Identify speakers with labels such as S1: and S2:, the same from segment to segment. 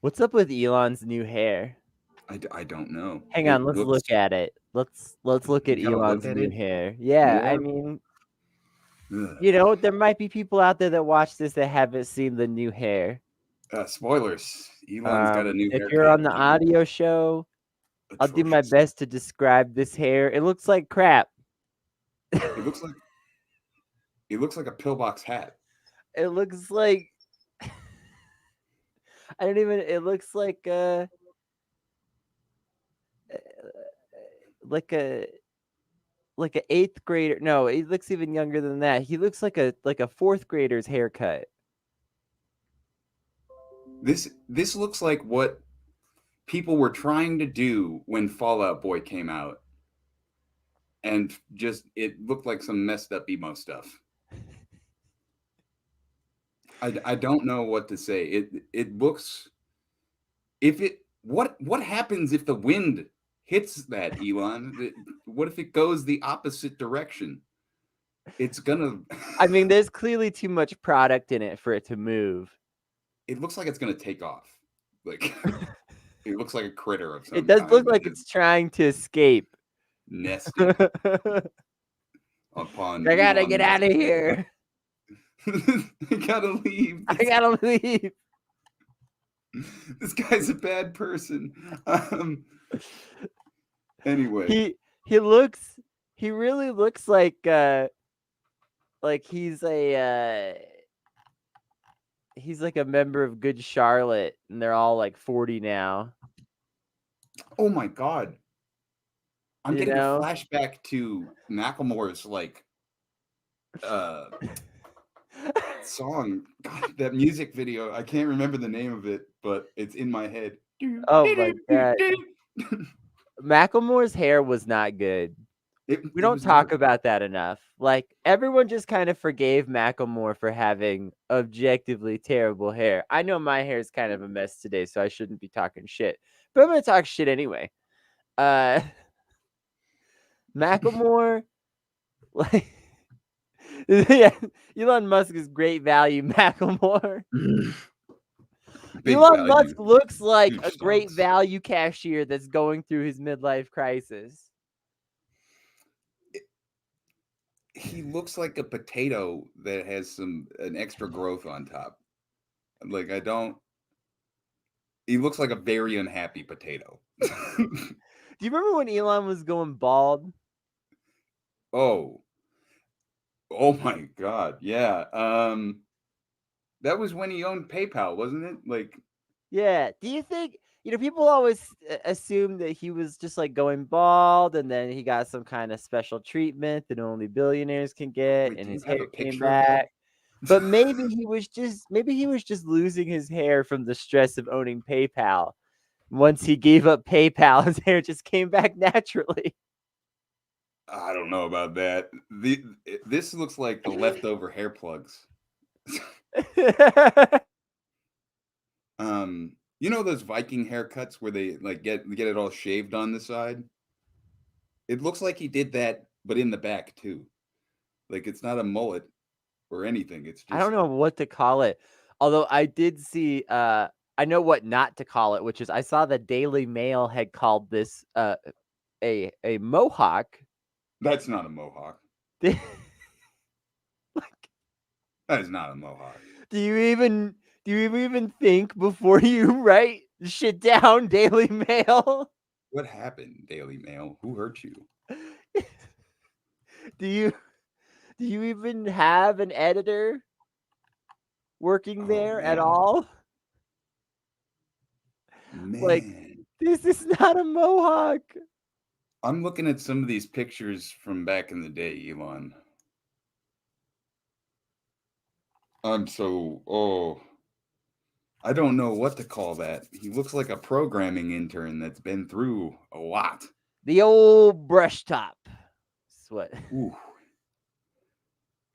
S1: What's up with Elon's new hair?
S2: I don't know.
S1: Hang on,
S2: It
S1: let's
S2: looks.
S1: look at it. Let's look at
S2: You gotta look
S1: Elon's
S2: at
S1: new
S2: it
S1: hair. Yeah, I
S2: more.
S1: mean,
S2: Ugh.
S1: there might be people out there that watch this that haven't seen the new hair.
S2: Spoilers. Elon's got a new
S1: If you're
S2: haircut.
S1: on the
S2: It looks
S1: audio show, I'll do my
S2: atrocious.
S1: best to describe this hair. It looks like crap.
S2: It looks like it looks like a pillbox hat.
S1: It looks like I don't even. It looks like a eighth grader. No, he looks even younger than that. He looks like a fourth grader's haircut.
S2: This looks like what people were trying to do when Fallout Boy came out, and just it looked like some messed up emo stuff. I don't know what to say. It looks if it what happens if the wind hits that, Elon? What if it goes the opposite direction? It's gonna.
S1: I mean, there's clearly too much product in it for it to move.
S2: It looks like it's gonna take off. Like it looks like a critter of
S1: It
S2: some
S1: does
S2: kind
S1: look
S2: that
S1: like
S2: has
S1: it's trying to escape.
S2: nested
S1: I
S2: upon
S1: gotta
S2: Elon
S1: get
S2: Musk's
S1: out of
S2: head.
S1: here.
S2: I gotta leave.
S1: I gotta leave.
S2: This guy's a bad person. Anyway,
S1: He looks he really looks like he's like a member of Good Charlotte, and they're all like 40 now.
S2: oh my god, I'm
S1: You
S2: getting a
S1: know?
S2: flashback to Macklemore's uh song. God, that music video. I can't remember the name of it, but it's in my head.
S1: Oh my god. Macklemore's hair was not good. We
S2: It
S1: don't
S2: was not.
S1: talk about that enough. Like, everyone just kind of forgave Macklemore for having objectively terrible hair. I know my hair is kind of a mess today, so I shouldn't be talking shit. But I'm gonna talk shit anyway. Uh Macklemore, like yeah, Elon Musk is great value, Macklemore.
S2: Big
S1: Elon
S2: value.
S1: Musk looks like
S2: Huge
S1: a great
S2: stocks.
S1: value cashier that's going through his midlife crisis.
S2: He looks like a potato that has an extra growth on top. Like I don't. He looks like a very unhappy potato.
S1: Do you remember when Elon was going bald?
S2: Oh, oh my God, yeah. That was when he owned PayPal, wasn't it? Like,
S1: Yeah. Do you think, people always assume that he was just like going bald and then he got some kind of special treatment that only billionaires can get
S2: wait,
S1: and
S2: do you
S1: his
S2: have
S1: hair
S2: a
S1: came
S2: picture of that?
S1: back. But maybe he was just losing his hair from the stress of owning PayPal. Once he gave up PayPal, his hair just came back naturally.
S2: I don't know about that. This looks like the leftover hair plugs. You know those Viking haircuts where they like get it all shaved on the side? It looks like he did that, but in the back too. Like it's not a mullet or anything. It's
S1: I don't
S2: just
S1: know what to call it. Although I did see I know what not to call it, which is I saw the Daily Mail had called this a mohawk.
S2: that's not a mohawk.
S1: Like,
S2: That is not a mohawk.
S1: do you even think before you write shit down, Daily Mail?
S2: What happened, Daily Mail? Who hurt you?
S1: do you do you even have an editor working
S2: Oh
S1: there at
S2: man,
S1: all? Like,
S2: man.
S1: this is not a mohawk.
S2: I'm looking at some of these pictures from back in the day, Elon. I don't know what to call that. He looks like a programming intern that's been through a lot.
S1: The old brush top. That's what.
S2: Ooh.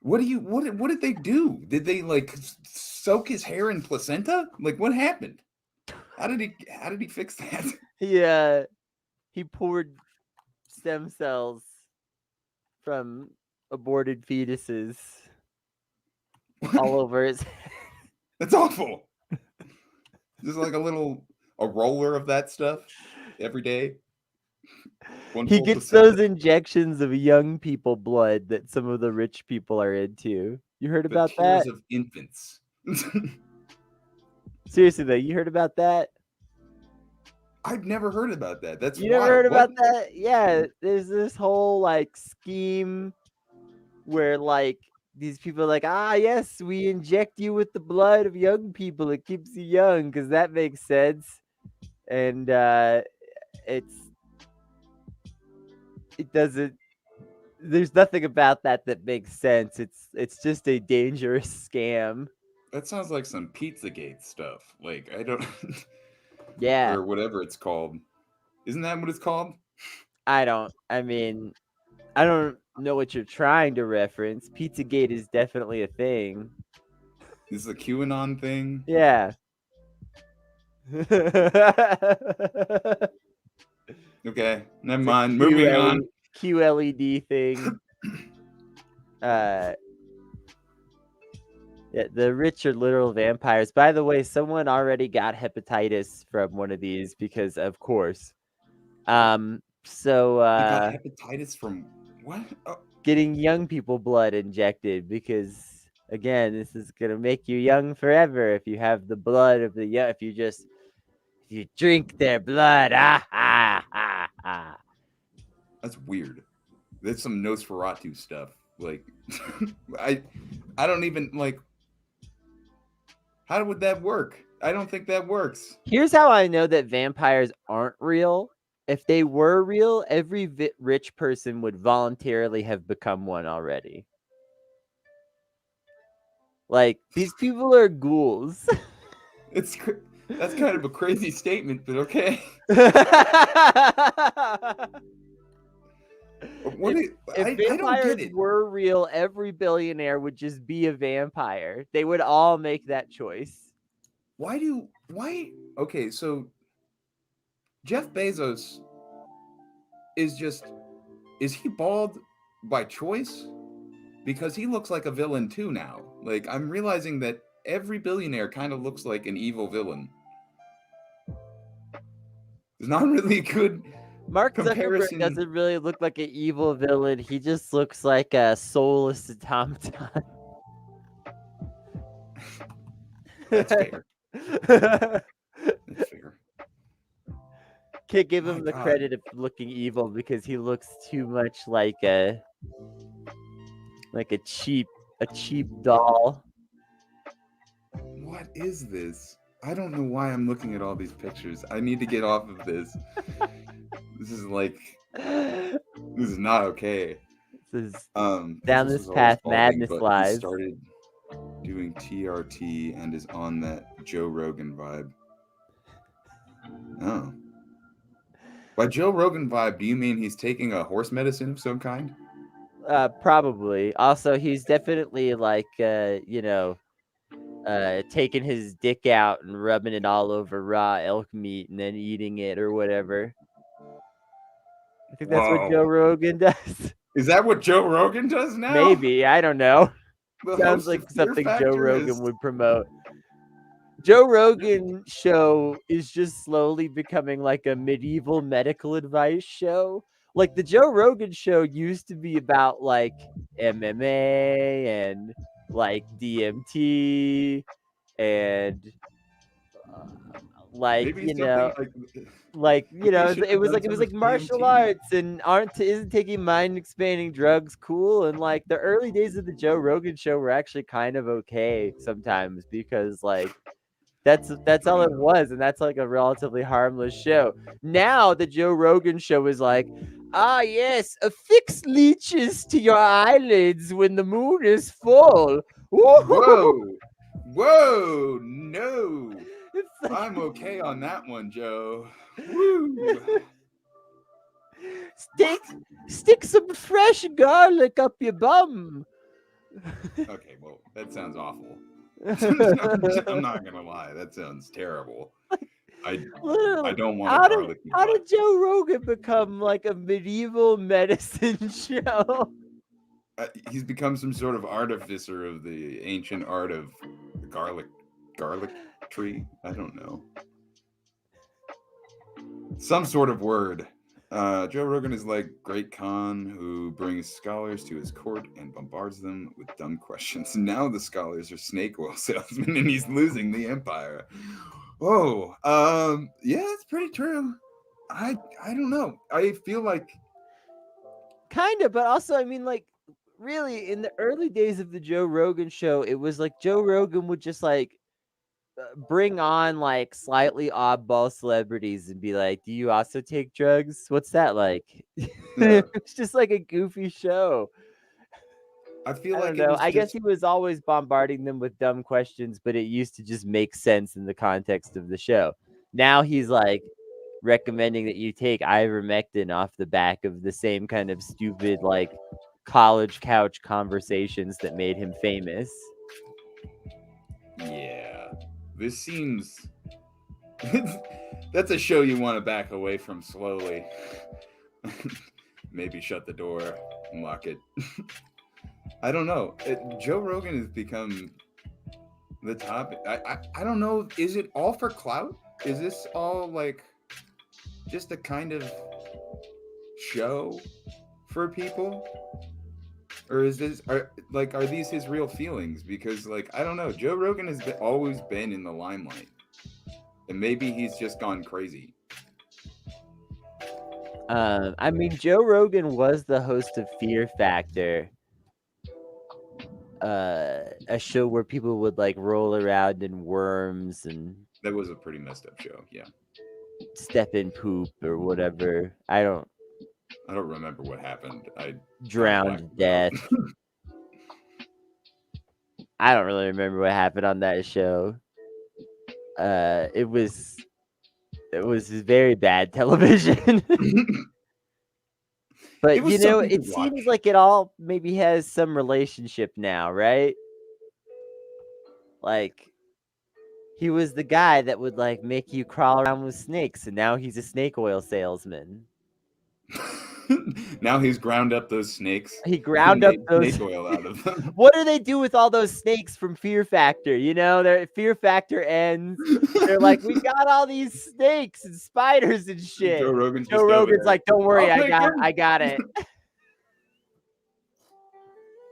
S2: What did they do? Did they like soak his hair in placenta? Like what happened? How did he fix that?
S1: He poured stem cells from aborted fetuses all over his.
S2: That's awful. Just like a roller of that stuff every day. One
S1: He
S2: full
S1: gets
S2: placenta.
S1: those injections of young people blood that some of the rich people are into. You heard
S2: The
S1: about
S2: tears
S1: that?
S2: of infants.
S1: Seriously though, you heard about that?
S2: I've never heard about that. That's
S1: You never
S2: wild.
S1: heard
S2: What?
S1: about that? Yeah, there's this whole like scheme where like these people are like, yes, we inject you with the blood of young people. It keeps you young because that makes sense. And it doesn't. There's nothing about that makes sense. It's just a dangerous scam.
S2: That sounds like some Pizzagate stuff. Like I don't,
S1: Yeah,
S2: or whatever it's called. Isn't that what it's called?
S1: I don't. I mean, I don't know what you're trying to reference. Pizzagate is definitely a thing.
S2: Is the QAnon thing?
S1: Yeah.
S2: Okay, never
S1: It's a
S2: mind. Moving on.
S1: QLED thing. Yeah, the rich are literal vampires. By the way, someone already got hepatitis from one of these because, of course. So
S2: He got hepatitis from what? Oh,
S1: getting young people blood injected because, again, this is gonna make you young forever if you have the blood of the young. If you drink their blood,
S2: that's weird. That's some Nosferatu stuff. Like, I don't even like. How would that work? I don't think that works.
S1: Here's how I know that vampires aren't real. If they were real, every rich person would voluntarily have become one already. Like, these people are ghouls.
S2: That's kind of a crazy statement, but okay.
S1: If
S2: I don't get it.
S1: were real, every billionaire would just be a vampire. They would all make that choice.
S2: Why? Okay, so Jeff Bezos is he bald by choice? Because he looks like a villain too now. Like, I'm realizing that every billionaire kind of looks like an evil villain. It's not really a good
S1: Mark
S2: comparison.
S1: Zuckerberg doesn't really look like an evil villain. He just looks like a soulless automaton.
S2: That's fair. That's fair.
S1: Can't give him
S2: My
S1: the
S2: God.
S1: credit of looking evil because he looks too much like a cheap doll.
S2: What is this? I don't know why I'm looking at all these pictures. I need to get off of this. This is not okay.
S1: This is
S2: Bezos
S1: down this
S2: was always
S1: path
S2: balding,
S1: madness
S2: but
S1: lies.
S2: he started doing TRT and is on that Joe Rogan vibe. Oh. By Joe Rogan vibe, do you mean he's taking a horse medicine of some kind?
S1: Probably. Also, he's definitely like taking his dick out and rubbing it all over raw elk meat and then eating it or whatever. I think that's what Joe Rogan does.
S2: Is that what Joe Rogan does now?
S1: Maybe, I don't know.
S2: The
S1: Sounds
S2: host
S1: like
S2: of Fear
S1: something Joe
S2: Factor
S1: Rogan would promote. Joe Rogan show is just slowly becoming like a medieval medical advice show. Like the Joe Rogan show used to be about like MMA and like DMT and like
S2: Maybe something
S1: it was like martial arts and isn't taking mind expanding drugs cool, and like the early days of the Joe Rogan show were actually kind of okay sometimes because like that's all it was, and that's like a relatively harmless show. Now the Joe Rogan show is like, yes, affix leeches to your eyelids when the moon is full.
S2: Whoa, no.
S1: Like,
S2: I'm okay on that one, Joe. Woo.
S1: Stick some fresh garlic up your bum.
S2: Okay, well, that sounds awful. I'm not gonna lie, that sounds terrible. I don't want garlic.
S1: How did Joe Rogan become like a medieval medicine show?
S2: He's become some sort of artificer of the ancient art of garlic garlic tree. I don't know. Some sort of word. Joe Rogan is like Great Khan who brings scholars to his court and bombards them with dumb questions. Now the scholars are snake oil salesmen and he's losing the empire. Oh, yeah, it's pretty true. I don't know. I feel like
S1: Kind of, but also, I mean, like, really, in the early days of the Joe Rogan show, it was like Joe Rogan would just like bring on like slightly oddball celebrities and be like, "Do you also take drugs? What's that like?"
S2: yeah,
S1: It's just like a goofy show.
S2: I feel
S1: I don't
S2: like it
S1: know.
S2: was
S1: I guess
S2: just
S1: he was always bombarding them with dumb questions, but it used to just make sense in the context of the show. Now he's like recommending that you take ivermectin off the back of the same kind of stupid like college couch conversations that made him famous.
S2: yeah. This seems that's a show you want to back away from slowly. Maybe shut the door and lock it. I don't know. Joe Rogan has become the topic. I don't know. Is it all for clout? Is this all like just a kind of show for people? Or is this are these his real feelings? Because like I don't know. Joe Rogan has always been in the limelight, and maybe he's just gone crazy.
S1: I mean, Joe Rogan was the host of Fear Factor, a show where people would like roll around in worms and
S2: That was a pretty messed up show. Yeah,
S1: step in poop or whatever. I don't
S2: I don't remember what happened. I kind of
S1: drown
S2: blacked
S1: to
S2: it out.
S1: death. I don't really remember what happened on that show. It was very bad television. But
S2: It was
S1: you know,
S2: something to
S1: it
S2: watch.
S1: seems like it all maybe has some relationship now, right? Like he was the guy that would like make you crawl around with snakes, and now he's a snake oil salesman.
S2: Now he's ground up those snakes
S1: He
S2: and
S1: ground up
S2: made
S1: those.
S2: snake oil out of them.
S1: What do they do with all those snakes from Fear Factor? You know, their Fear Factor ends. They're like, we got all these snakes and spiders and shit.
S2: Joe Rogan's
S1: Joe
S2: just over
S1: Rogan's
S2: there.
S1: like, don't worry,
S2: I'll take them.
S1: I got it.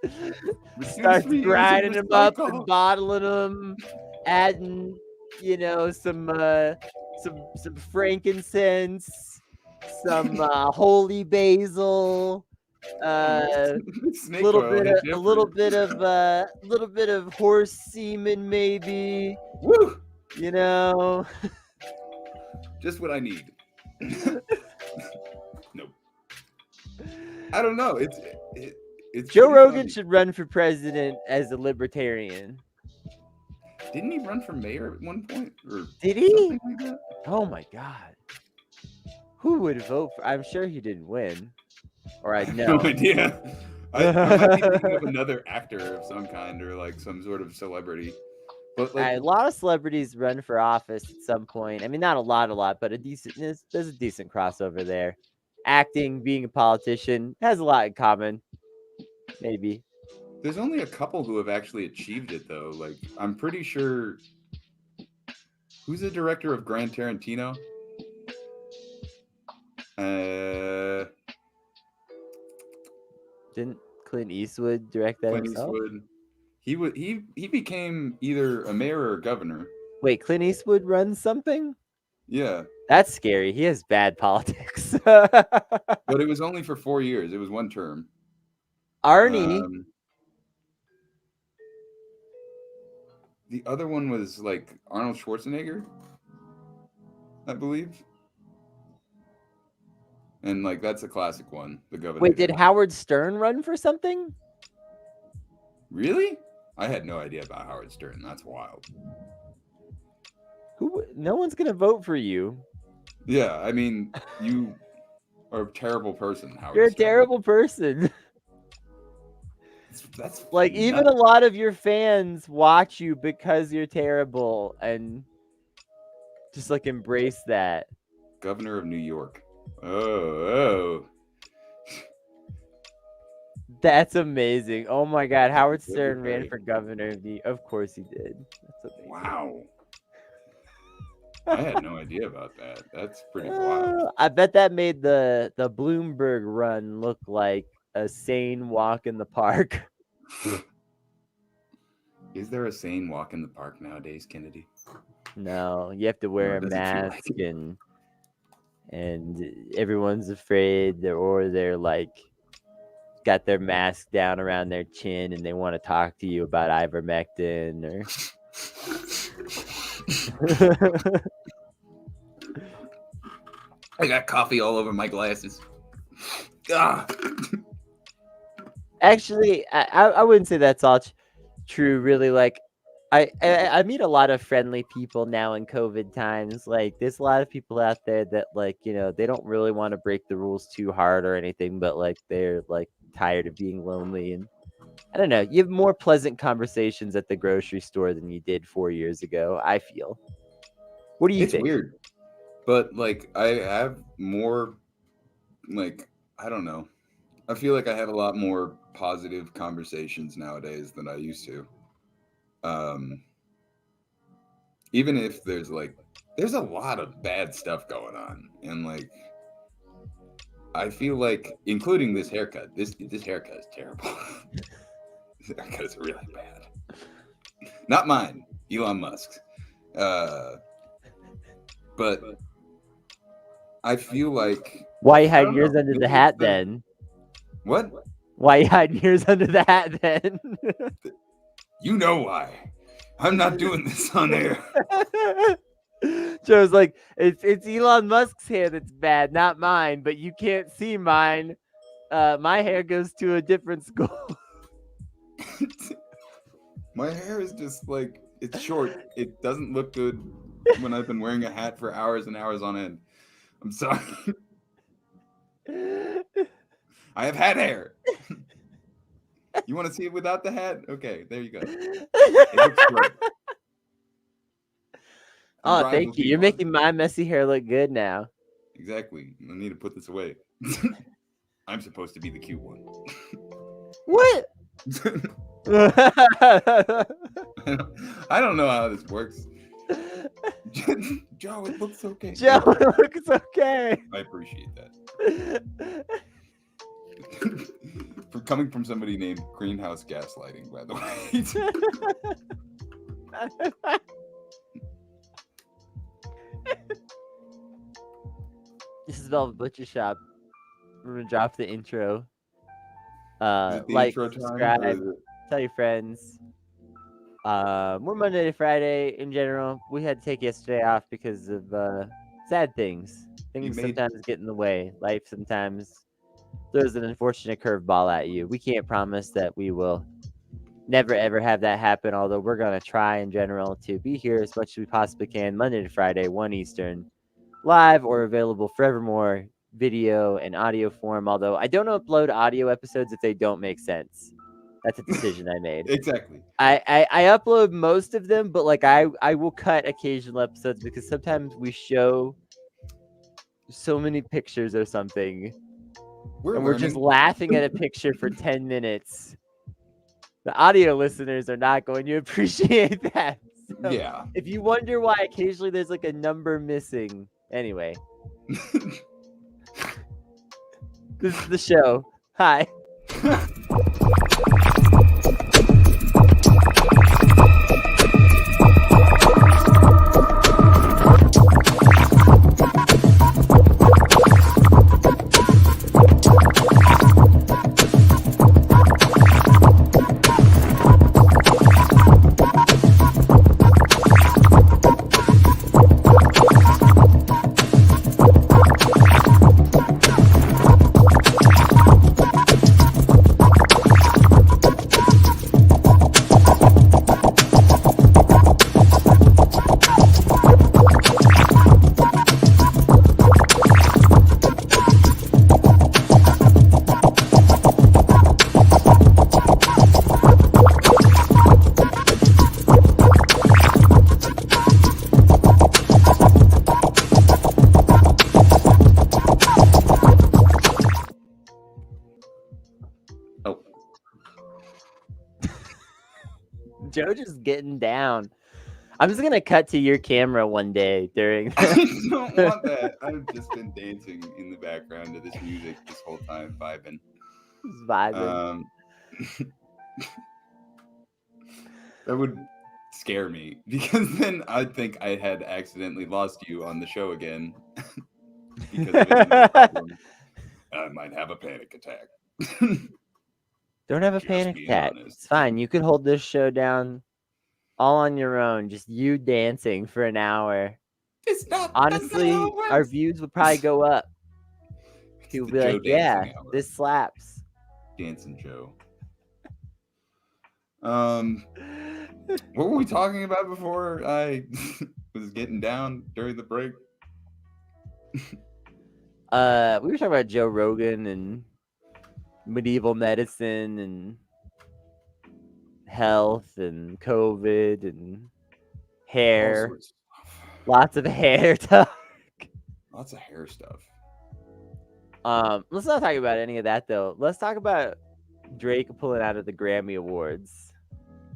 S2: Reduce
S1: Starts
S2: reuse and
S1: grinding them up and
S2: recycle.
S1: bottling them, adding, you know, some frankincense, some holy basil,
S2: Snake oil hit
S1: a
S2: different.
S1: little bit of horse semen, maybe.
S2: Woo!
S1: You know,
S2: Just what I need. Nope. I don't know. It's
S1: Joe
S2: pretty
S1: Rogan
S2: funny.
S1: should run for president as a libertarian.
S2: Didn't he run for mayor at one point? Or
S1: Did he?
S2: something like that?
S1: Oh my god. Who would vote for? I'm sure he didn't win. Or I'd know.
S2: No idea. I might be thinking of another actor of some kind or like some sort of celebrity. But like
S1: A lot of celebrities run for office at some point. I mean, not a lot, but there's a decent crossover there. Acting, being a politician, has a lot in common. Maybe.
S2: there's only a couple who have actually achieved it though. Like I'm pretty sure who's the director of Grand Tarantino?
S1: Didn't Clint Eastwood direct that
S2: Clint
S1: himself?
S2: Eastwood. He became either a mayor or a governor.
S1: Wait, Clint Eastwood runs something?
S2: Yeah.
S1: That's scary. He has bad politics.
S2: But it was only for 4 years. It was one term.
S1: Arnie.
S2: The other one was like Arnold Schwarzenegger, I believe. And like that's a classic one, the governor.
S1: Wait, did Howard Stern run for something?
S2: Really? I had no idea about Howard Stern. That's wild.
S1: No one's gonna vote for you.
S2: Yeah, I mean, you are a terrible person, Howard
S1: You're a
S2: Stern.
S1: terrible person.
S2: That's
S1: like even a lot of your fans watch you because you're terrible and just like embrace that.
S2: Governor of New York. Oh.
S1: That's amazing. Oh my God, Howard Stern ran
S2: Okay.
S1: for governor of Of course he did. That's amazing.
S2: Wow. I had no idea about that. That's pretty wild.
S1: I bet that made the Bloomberg run look like a sane walk in the park.
S2: Is there a sane walk in the park nowadays, Kennedy?
S1: No, you have to wear a
S2: it doesn't feel
S1: mask
S2: like it.
S1: and everyone's afraid or they're like got their mask down around their chin and they want to talk to you about ivermectin or
S2: I got coffee all over my glasses. Ah.
S1: Actually, I wouldn't say that's all true. Really, like I meet a lot of friendly people now in COVID times. Like, there's a lot of people out there that, like, you know, they don't really want to break the rules too hard or anything, but like they're like tired of being lonely. And I don't know, you have more pleasant conversations at the grocery store than you did 4 years ago, I feel. What do you
S2: It's
S1: think?
S2: weird, but like I have more, like, I don't know. I feel like I have a lot more positive conversations nowadays than I used to. Even if there's a lot of bad stuff going on, and like I feel like, including this haircut. This haircut is terrible. This haircut is really bad. Not mine, Elon Musk's. But I feel like,
S1: Why you
S2: I
S1: hiding
S2: don't
S1: yours
S2: know,
S1: under the
S2: maybe
S1: hat
S2: it's the-
S1: then?
S2: What?
S1: Why you hiding yours under the hat then?
S2: You know why? I'm not doing this on air.
S1: Joe's like, it's Elon Musk's hair that's bad, not mine, but you can't see mine. My hair goes to a different school.
S2: My hair is just like, it's short. It doesn't look good when I've been wearing a hat for hours and hours on end. I'm sorry. I have hat hair. You want to see it without the hat? Okay, there you go. It looks great.
S1: Oh,
S2: Brian
S1: thank
S2: will
S1: you.
S2: keep
S1: You're
S2: on.
S1: making my messy hair look good now.
S2: Exactly. I need to put this away. I'm supposed to be the cute one.
S1: What?
S2: I don't know how this works. Joe, it looks okay.
S1: Joe, it looks okay.
S2: I appreciate that. For coming from somebody named Greenhouse Gaslighting, by the way.
S1: This is Velvet Butcher Shop. We're gonna drop the intro.
S2: Is it the
S1: Like,
S2: intro time, or
S1: subscribe,
S2: is it-
S1: tell your friends. We're Monday to Friday in general. We had to take yesterday off because of sad things. Things
S2: made-
S1: sometimes get in the way. Life sometimes throws an unfortunate curveball at you. We can't promise that we will never ever have that happen, although we're gonna try in general to be here as much as we possibly can, Monday to Friday, 1 Eastern, live or available forevermore, video and audio form. Although I don't upload audio episodes if they don't make sense. That's a decision I made.
S2: Exactly.
S1: I upload most of them, but like I will cut occasional episodes because sometimes we show so many pictures or something, and we're just
S2: learning.
S1: laughing at a picture for 10 minutes. The audio listeners are not going to appreciate that. So
S2: Yeah.
S1: if you wonder why occasionally there's like a number missing, anyway, this is the show. Hi. Joe just getting down. I'm just gonna cut to your camera one day during.
S2: I don't want that. I've just been dancing in the background to this music this whole time, vibing.
S1: Vibing.
S2: That would scare me because then I'd think I had accidentally lost you on the show again because of internet problems. I might have a panic attack.
S1: Don't have a
S2: Just
S1: panic
S2: being
S1: attack.
S2: honest.
S1: It's fine. You could hold this show down all on your own. Just you dancing for an hour.
S2: It's not.
S1: Honestly,
S2: that's not how it
S1: our
S2: works.
S1: views would probably go up.
S2: It's
S1: People
S2: the
S1: would be
S2: Joe
S1: like, "Yeah,
S2: dancing hour.
S1: this slaps."
S2: Dancing Joe. What were we talking about before I was getting down during the break?
S1: We were talking about Joe Rogan and medieval medicine and health and COVID and
S2: All
S1: hair.
S2: sorts of stuff.
S1: Lots of hair talk.
S2: Lots of hair stuff.
S1: Let's not talk about any of that though. Let's talk about Drake pulling out of the Grammy Awards.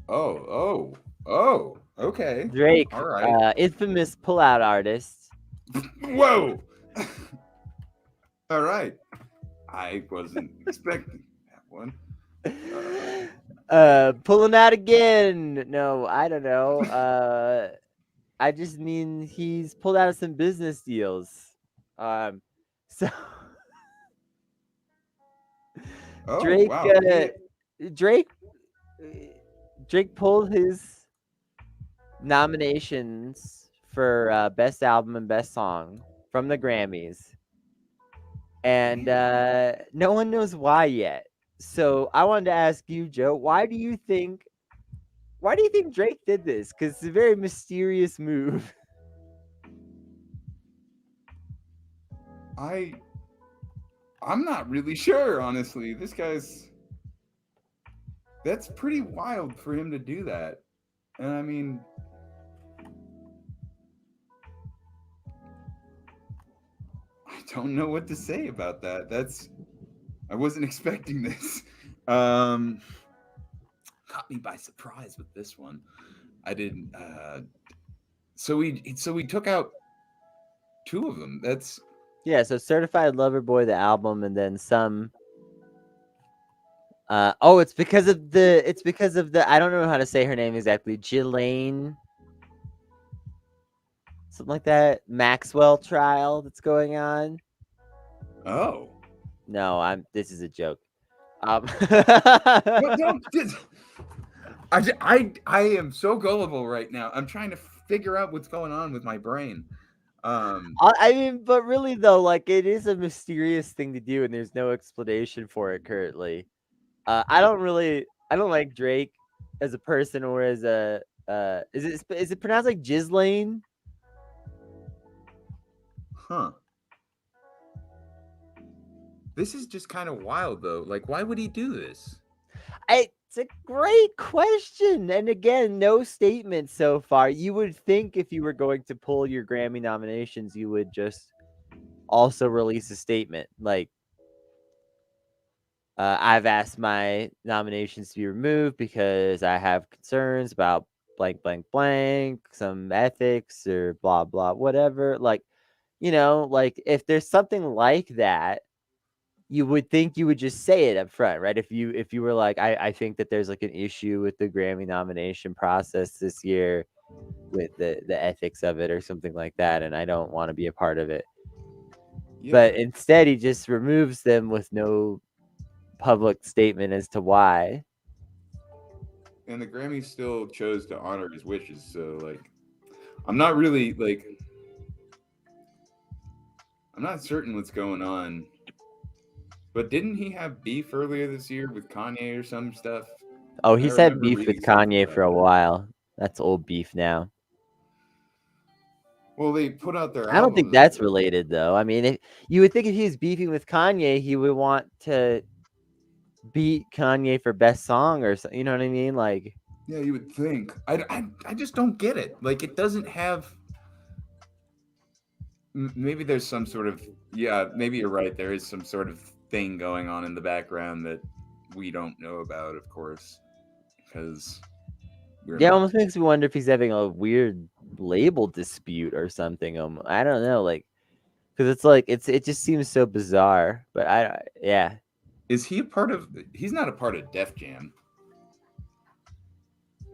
S2: Oh, okay.
S1: Drake,
S2: All right.
S1: infamous pullout artist.
S2: Whoa. All right. I wasn't expecting that one.
S1: Pulling out again. No, I don't know. I just mean he's pulled out of some business deals. So
S2: Oh,
S1: Drake,
S2: wow.
S1: Drake, Drake pulled his nominations for best album and best song from the Grammys, and no one knows why yet. So I wanted to ask you, Joe, why do you think Drake did this? Because it's a very mysterious move.
S2: I'm not really sure, honestly. That's pretty wild for him to do that. And I mean, I don't know what to say about that. I wasn't expecting this. Caught me by surprise with this one. I didn't. So we took out two of them. That's
S1: Yeah, so Certified Lover Boy, the album, and then some. It's because of the. I don't know how to say her name exactly. Ghislaine, something like that. Maxwell trial that's going on.
S2: oh.
S1: No, This is a joke.
S2: But don't. I am so gullible right now. I'm trying to figure out what's going on with my brain.
S1: I mean, but really though, like it is a mysterious thing to do, and there's no explanation for it currently. I don't like Drake as a person or as a. Is it pronounced like Ghislaine?
S2: Huh. This is just kind of wild though. Like, why would he do this?
S1: It's a great question, and again, no statement so far. You would think if you were going to pull your Grammy nominations, you would just also release a statement like, I've asked my nominations to be removed because I have concerns about blank, blank, blank, some ethics or blah, blah, whatever. Like, like if there's something like that, you would think you would just say it up front, right? If you were like, I think that there's like an issue with the Grammy nomination process this year with the ethics of it or something like that, and I don't want to be a part of it.
S2: Yeah.
S1: But instead, he just removes them with no public statement as to why.
S2: And the Grammys still chose to honor his wishes. So like, I'm not really like, I'm not certain what's going on. But didn't he have beef earlier this year with Kanye or some stuff?
S1: Oh, he's had beef with
S2: reading something
S1: Kanye
S2: about
S1: for a
S2: that.
S1: while. That's old beef now.
S2: Well, they put out their
S1: I don't think
S2: albums.
S1: that's related, though. I mean, you would think if he was beefing with Kanye, he would want to beat Kanye for best song or something. You know what I mean? Like,
S2: Yeah, you would think. I just don't get it. Like, it doesn't have. Maybe there's some sort of. Yeah, maybe you're right. There is some sort of thing going on in the background that we don't know about, of course, because We're
S1: Yeah, it
S2: not.
S1: almost makes me wonder if he's having a weird label dispute or something. I don't know, like, because it's like it just seems so bizarre. But yeah.
S2: Is he a part of? He's not a part of Def Jam.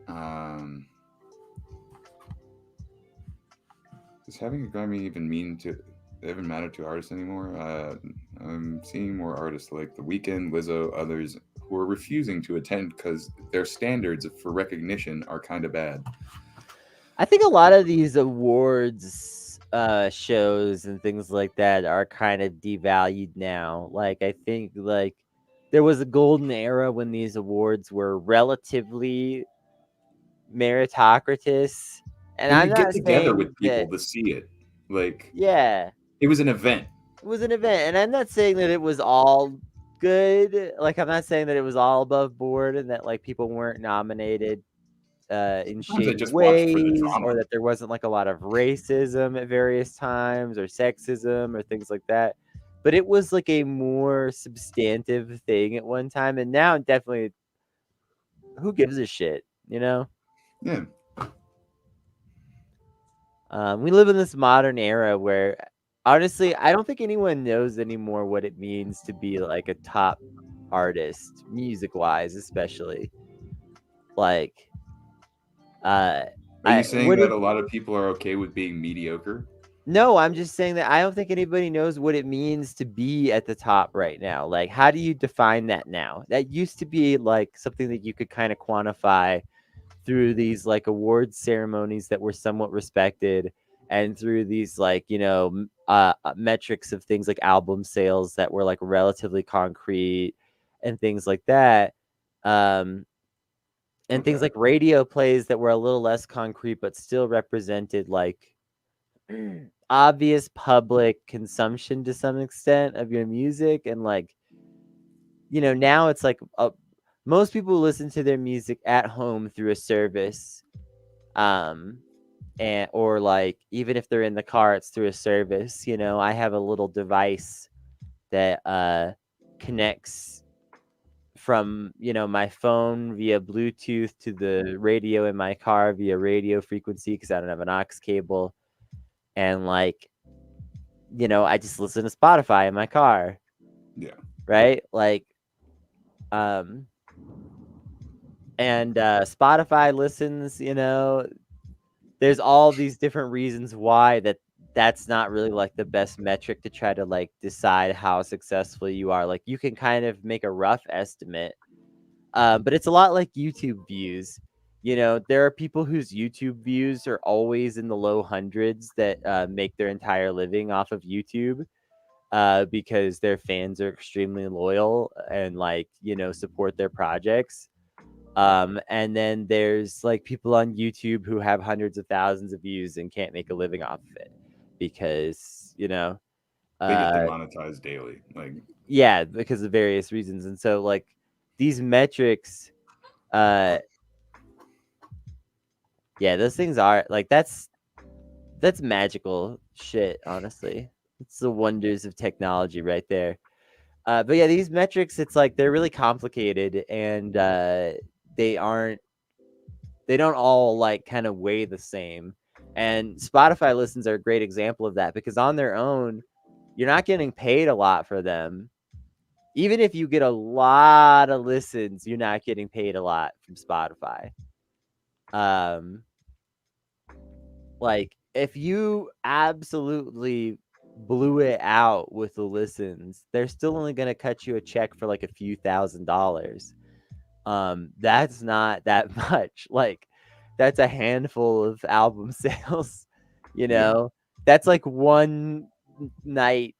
S2: Um, does having a Grammy even matter to artists anymore? I'm seeing more artists like The Weeknd, Lizzo, others who are refusing to attend because their standards for recognition are kind of bad.
S1: I think a lot of these awards shows and things like that are kind of devalued now. Like I think like there was a golden era when these awards were relatively meritocratic. And
S2: And
S1: I'm
S2: you get
S1: not
S2: together
S1: saying
S2: with
S1: that,
S2: people to see it. Like
S1: yeah,
S2: it was an event.
S1: it was an event. And I'm not saying that it was all good. Like I'm not saying that it was all above board and that like people weren't nominated in
S2: Sometimes I
S1: shady
S2: just watched for the
S1: ways, or
S2: drama.
S1: that there wasn't like a lot of racism at various times or sexism or things like that. But it was like a more substantive thing at one time, and now definitely, who gives a shit, you know?
S2: Yeah.
S1: We live in this modern era where, honestly, I don't think anyone knows anymore what it means to be like a top artist, music wise, especially. Like, uh,
S2: Are you
S1: I
S2: saying
S1: what
S2: that
S1: it
S2: a lot of people are okay with being mediocre?
S1: No, I'm just saying that I don't think anybody knows what it means to be at the top right now. Like, how do you define that now? That used to be like something that you could kind of quantify through these like awards ceremonies that were somewhat respected, and through these like, metrics of things like album sales that were like relatively concrete and things like that. Um, and things
S2: Okay.
S1: like radio plays that were a little less concrete, but still represented like obvious public consumption to some extent of your music. And like, now it's like most people listen to their music at home through a service, um and or like even if they're in the car, it's through a service. I have a little device that connects from my phone via Bluetooth to the radio in my car via radio frequency, because I don't have an aux cable. And like, I just listen to Spotify in my car,
S2: Yeah.
S1: right? Like, um, and Spotify listens, there's all these different reasons why that's not really like the best metric to try to like decide how successful you are. Like, you can kind of make a rough estimate, but it's a lot like YouTube views. There are people whose YouTube views are always in the low hundreds that make their entire living off of YouTube, because their fans are extremely loyal and like, support their projects. And then there's like people on YouTube who have hundreds of thousands of views and can't make a living off of it because,
S2: They get
S1: uh,
S2: demonetized daily. Like
S1: yeah, because of various reasons. And so like these metrics, uh, yeah, those things are like, that's magical shit, honestly. It's the wonders of technology right there. But yeah, these metrics, it's like they're really complicated, and they aren't they don't all like kind of weigh the same. And Spotify listens are a great example of that, because on their own, you're not getting paid a lot for them. Even if you get a lot of listens, you're not getting paid a lot from Spotify. Um, like if you absolutely blew it out with the listens, they're still only going to cut you a check for like a few $1,000s. That's not that much. Like, that's a handful of album sales, you
S2: yeah.
S1: know? That's like one night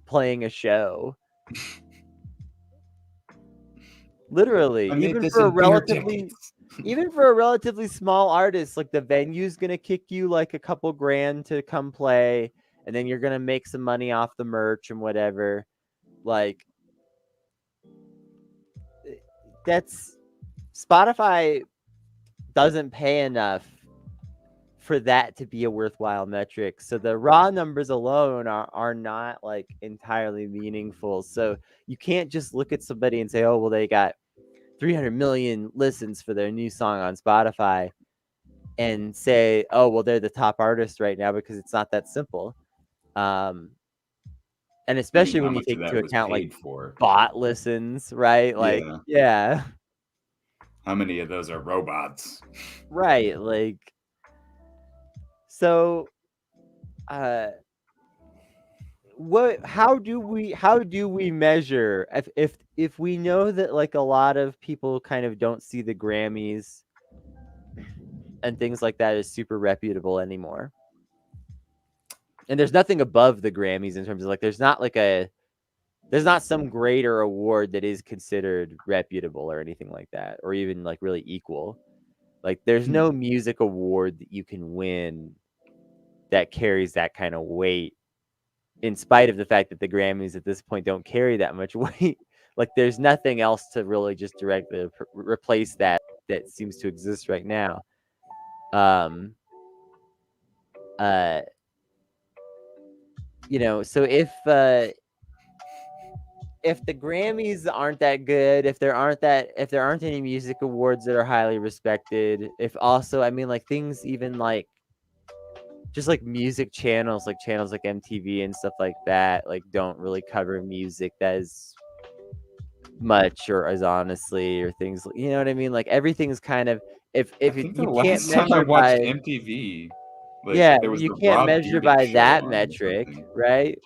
S1: playing a show. Literally,
S2: I made this in beer tickets.
S1: even for a relatively small artist, like the venue's gonna kick you like a couple grand to come play, and then you're gonna make some money off the merch and whatever. Like, that's Spotify doesn't pay enough for that to be a worthwhile metric. So the raw numbers alone are not like entirely meaningful. So you can't just look at somebody and say, oh, well, they got 300 million listens for their new song on Spotify and say, oh, well, they're the top artist right now, because it's not that simple. And
S2: I mean,
S1: especially
S2: how
S1: when you
S2: much of
S1: take
S2: that
S1: into
S2: was
S1: account like
S2: paid for?
S1: bot listens, right? Like,
S2: Yeah.
S1: yeah,
S2: How many of those are robots?
S1: right. Like, so, uh, how do we measure if we know that like a lot of people kind of don't see the Grammys and things like that as super reputable anymore? And there's nothing above the Grammys in terms of like there's not some greater award that is considered reputable or anything like that, or even like really equal. Like there's no music award that you can win that carries that kind of weight, in spite of the fact that the Grammys at this point don't carry that much weight. Like there's nothing else to really just directly replace that seems to exist right now. Um uh so if the Grammys aren't that good, if there aren't any music awards that are highly respected, if also, I mean, like things even like just like music channels like MTV and stuff like that, like don't really cover music that is much or as honestly, or things, you know what I mean? Like everything's kind of, if
S2: I
S1: it,
S2: think the
S1: you can't
S2: last time I
S1: measure
S2: watched
S1: by,
S2: MTV, like
S1: yeah,
S2: there was
S1: you
S2: the
S1: can't
S2: Rob
S1: measure
S2: Dyrdek
S1: by
S2: show
S1: that
S2: on or
S1: metric,
S2: something.
S1: right?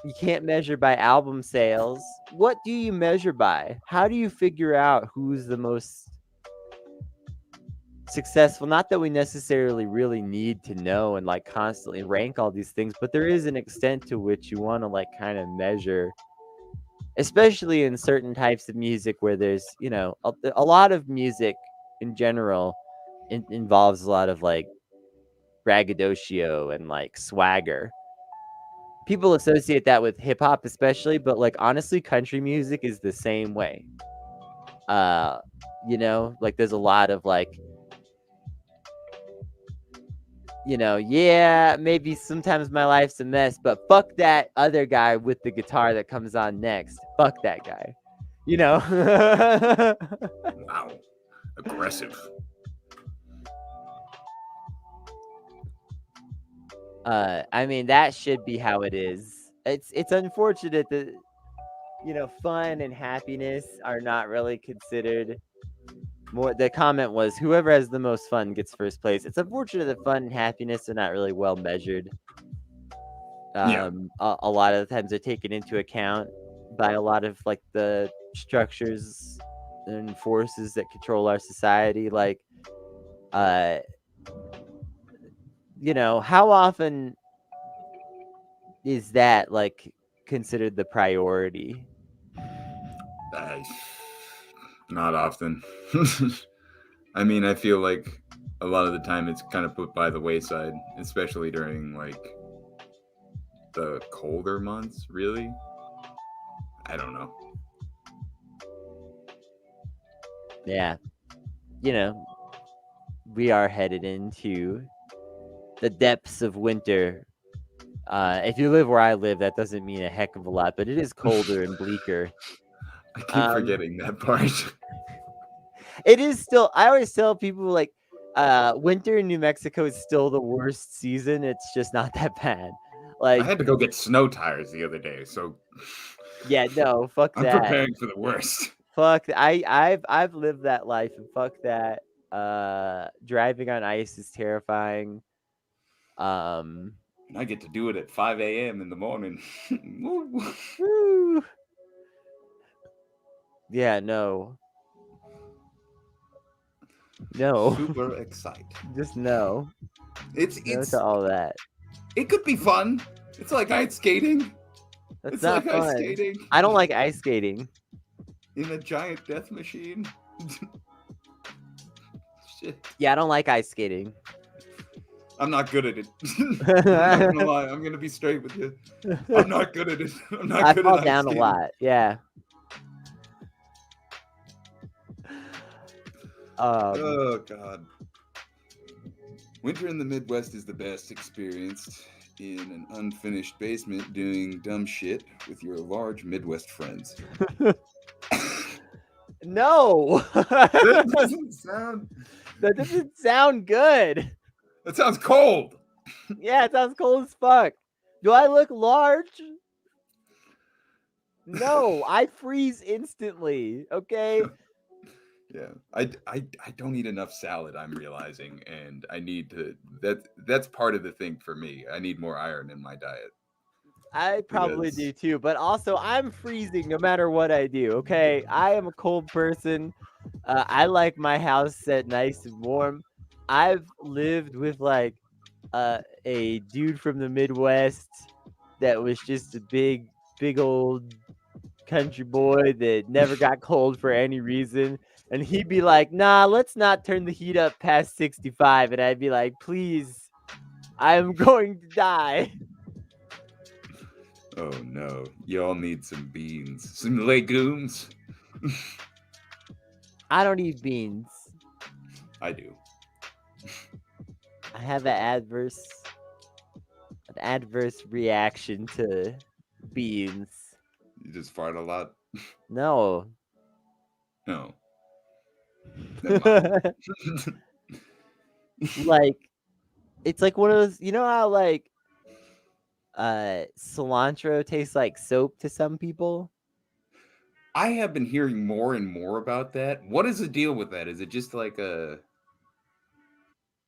S1: You can't measure by album sales. What do you measure by? How do you figure out who's the most successful? Not that we necessarily really need to know and like constantly rank all these things, but there is an extent to which you want to like kind of measure, especially in certain types of music where there's, a lot of music in general involves a lot of like braggadocio and like swagger. People associate that with hip hop especially, but like honestly, country music is the same way. Like there's a lot of like, yeah, maybe sometimes my life's a mess, but fuck that other guy with the guitar that comes on next. Fuck that guy.
S2: Wow, aggressive.
S1: I mean, that should be how it is. It's unfortunate that fun and happiness are not really considered more. The comment was whoever has the most fun gets first place. It's unfortunate that fun and happiness are not really well measured.
S2: Yeah.
S1: A lot of the times they're taken into account by a lot of like the structures and forces that control our society. Like, how often is that like considered the priority?
S2: Not often. I mean, I feel like a lot of the time it's kind of put by the wayside, especially during like the colder months, really. I don't know.
S1: Yeah. We are headed into the depths of winter. If you live where I live, that doesn't mean a heck of a lot, but it is colder and bleaker.
S2: I keep forgetting that part.
S1: It is still, I always tell people like, winter in New Mexico is still the worst season. It's just not that bad.
S2: I
S1: Like,
S2: had to go get snow tires the other day, so
S1: yeah, no, fuck
S2: I'm
S1: that.
S2: preparing for the worst.
S1: Fuck. I've lived that life, and fuck that. Driving on ice is terrifying.
S2: And I get to do it at 5 a.m. in the morning.
S1: Woo. Yeah, no. No.
S2: Super excited.
S1: Just no.
S2: It's
S1: No to all that.
S2: it could be fun. It's like ice skating.
S1: That's
S2: It's
S1: not
S2: like ice
S1: fun.
S2: skating.
S1: I don't like ice skating.
S2: In a giant death machine. Shit.
S1: Yeah, I don't like ice skating.
S2: I'm not good at it. I'm not gonna lie. I'm gonna be straight with you. I'm not good at it. I'm not
S1: I
S2: good
S1: fall
S2: at ice
S1: down
S2: skating.
S1: a lot. Yeah.
S2: Oh god. Winter in the Midwest is the best, experienced in an unfinished basement doing dumb shit with your large Midwest friends.
S1: No,
S2: That doesn't sound.
S1: that doesn't sound good.
S2: That sounds cold.
S1: Yeah, it sounds cold as fuck. Do I look large? No, I freeze instantly. Okay.
S2: Yeah, I don't eat enough salad. I'm realizing, and I need to. That's part of the thing for me. I need more iron in my diet
S1: I probably do
S2: because
S1: too, but also I'm freezing no matter what I do. Okay, I am a cold person. I like my house set nice and warm. I've lived with like a dude from the Midwest that was just a big old country boy that never got cold for any reason. And he'd be like, nah, let's not turn the heat up past 65. And I'd be like, please, I'm going to die.
S2: oh no, y'all need some beans, some legumes.
S1: I don't eat beans.
S2: I do.
S1: I have an adverse reaction to beans.
S2: You just fart a lot.
S1: No.
S2: No, never mind.
S1: Like it's like one of those, you know how like cilantro tastes like soap to some people?
S2: I have been hearing more and more about that. What is the deal with that? Is it just like a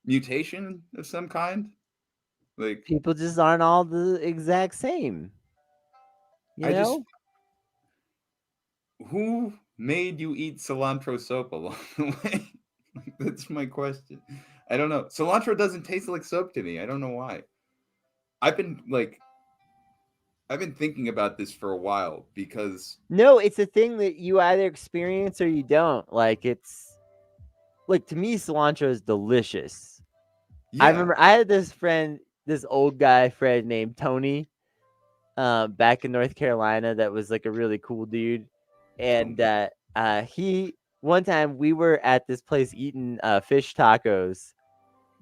S2: mutation of some kind? Like
S1: People just aren't all the exact same. You
S2: I just
S1: know?
S2: who made you eat cilantro soap along the way? That's my question. I don't know. Cilantro doesn't taste like soap to me. I don't know why. I've been like I've been thinking about this for a while because
S1: No, it's a thing that you either experience or you don't. Like it's like to me cilantro is delicious. I
S2: yeah.
S1: remember I had this friend, this old guy friend named Tony, back in North Carolina that was like a really cool dude. And
S2: Tony.
S1: he one time we were at this place eating fish tacos,